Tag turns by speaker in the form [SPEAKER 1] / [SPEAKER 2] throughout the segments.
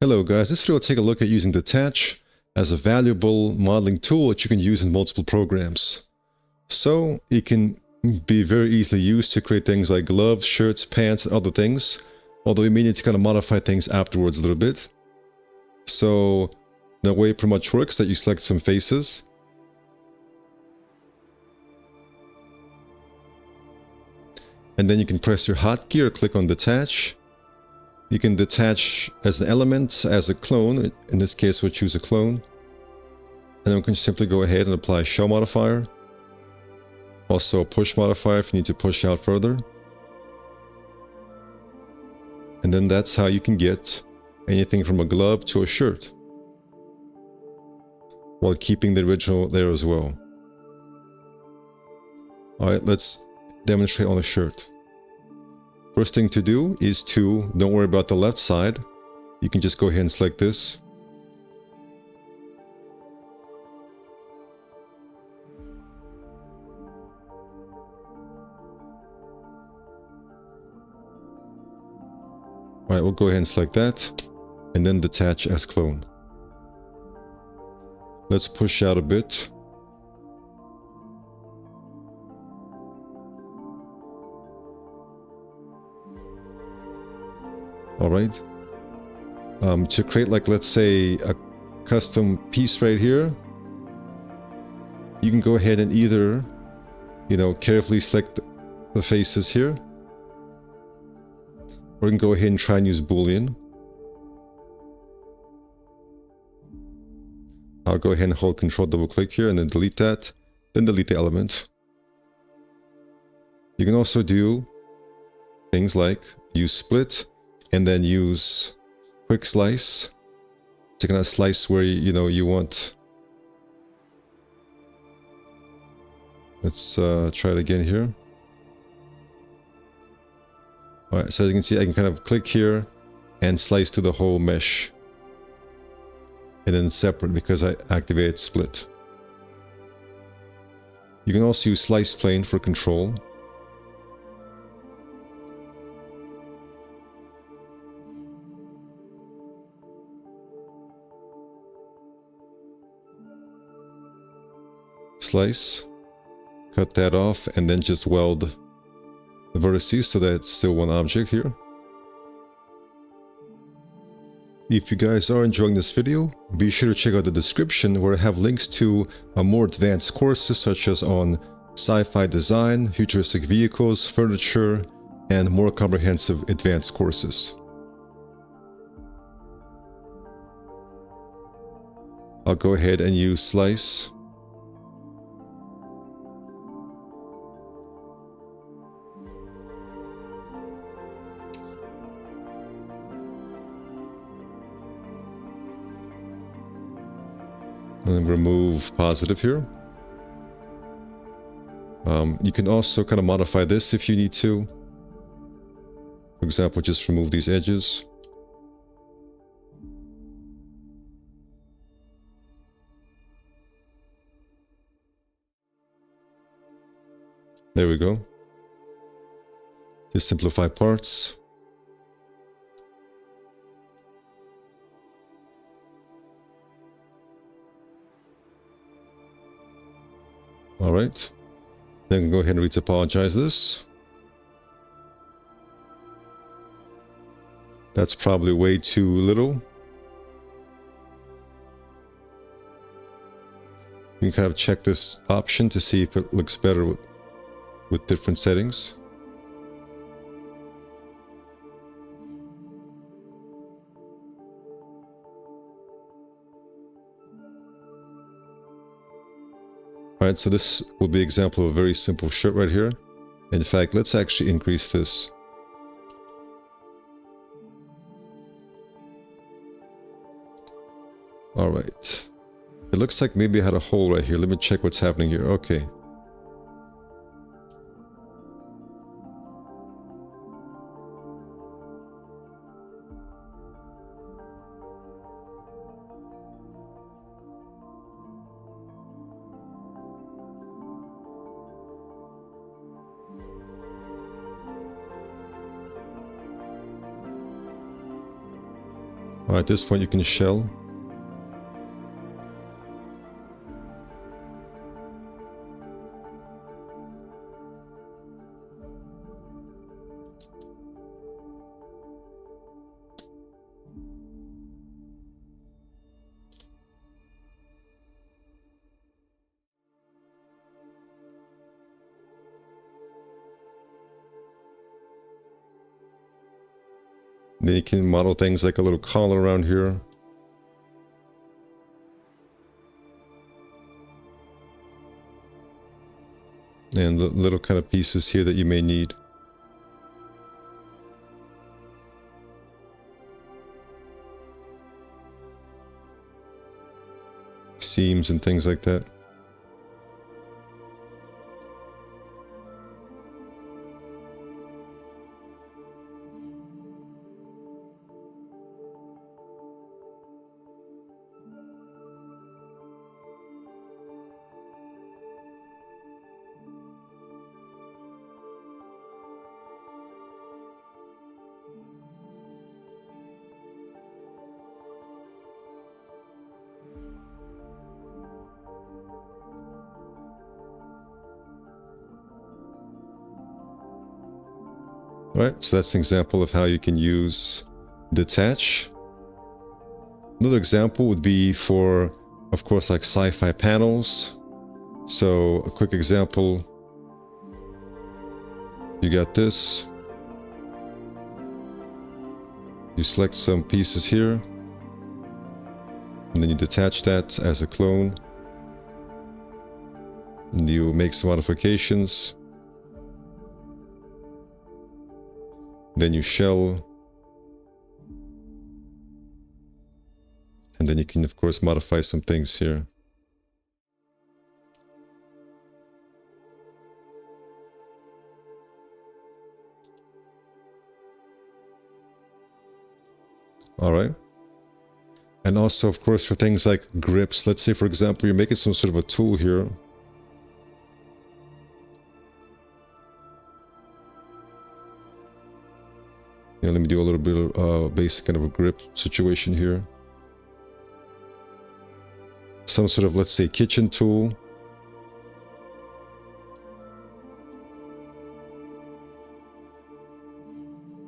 [SPEAKER 1] Hello guys, this video will take a look at using Detach as a valuable modeling tool that you can use in multiple programs. So it can be very easily used to create things like gloves, shirts, pants, and other things, although you may need to kind of modify things afterwards a little bit. So the way it pretty much works is that you select some faces. And then you can press your hotkey or click on Detach. You can detach as an element, as a clone. In this case, we'll choose a clone. And then we can simply go ahead and apply show modifier. Also a push modifier if you need to push out further. And then that's how you can get anything from a glove to a shirt, while keeping the original there as well. Alright, let's demonstrate on a shirt. First thing to do is to, don't worry about the left side. You can just go ahead and select this. Alright, we'll go ahead and select that, and then detach as clone. Let's push out a bit. Alright. To create, like, let's say a custom piece right here, you can go ahead and either, carefully select the faces here, or you can go ahead and try and use Boolean. I'll go ahead and hold Control double click here and then delete that, then delete the element. You can also do things like use split and then use quick slice to kind of slice where you want. Let's try it again here. Alright, so as you can see, I can kind of click here and slice to the whole mesh. And then separate because I activated split. You can also use slice plane for control. Slice, cut that off, and then just weld the vertices so that it's still one object here. If you guys are enjoying this video, be sure to check out the description where I have links to more advanced courses such as on sci-fi design, futuristic vehicles, furniture, and more comprehensive advanced courses. I'll go ahead and use slice. And then remove positive here. You can also kind of modify this if you need to. For example, just remove these edges. There we go. Just simplify parts. Alright, then go ahead and retopologize this. That's probably way too little. You can kind of check this option to see if it looks better with different settings. Alright, so this will be an example of a very simple shirt right here. In fact, let's actually increase this. Alright. It looks like maybe I had a hole right here. Let me check what's happening here. Okay. At this point, you can shell. Then you can model things like a little collar around here. And the little kind of pieces here that you may need. Seams and things like that. Right, so that's an example of how you can use detach. Another example would be for, of course, like sci-fi panels. So a quick example, you got this. You select some pieces here, and then you detach that as a clone. And you make some modifications. Then you shell. And then you can, of course, modify some things here. All right. And also, of course, for things like grips, let's say, for example, you're making some sort of a tool here. Yeah, let me do a little bit of basic kind of a grip situation here. Some sort of, let's say, kitchen tool.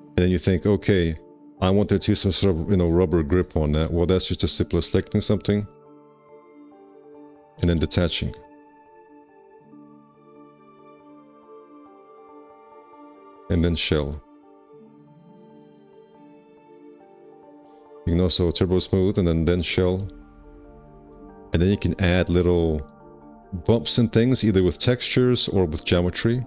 [SPEAKER 1] And then you think, okay, I want there to be some sort of, rubber grip on that. Well, that's just as simple as selecting something and then detaching. And then shell. You can also turbo smooth and then shell. And then you can add little bumps and things, either with textures or with geometry.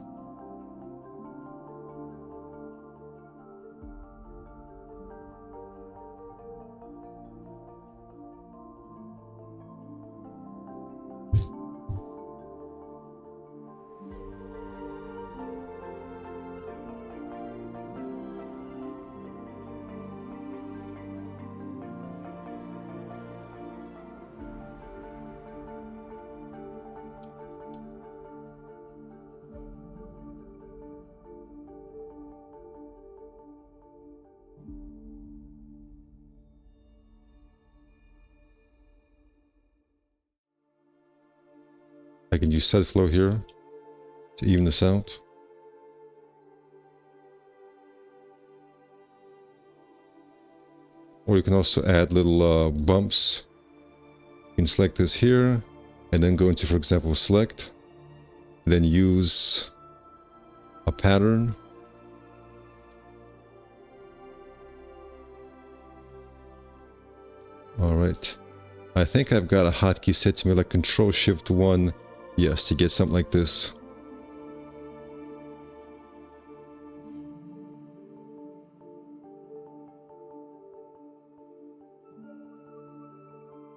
[SPEAKER 1] I can use set flow here to even this out. Or you can also add little bumps. You can select this here and then go into, for example, select. Then use a pattern. All right. I think I've got a hotkey set to me like Control-Shift-1. Yes, to get something like this.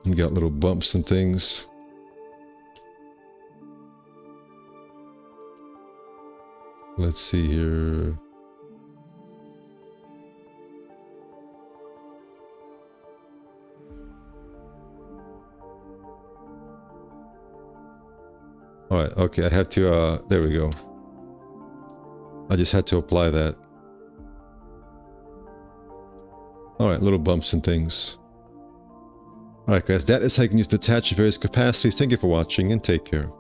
[SPEAKER 1] You got little bumps and things. Let's see here. All right, okay, I have to, there we go. I just had to apply that. Alright, little bumps and things. Alright guys, that is how you can use detach in various capacities. Thank you for watching and take care.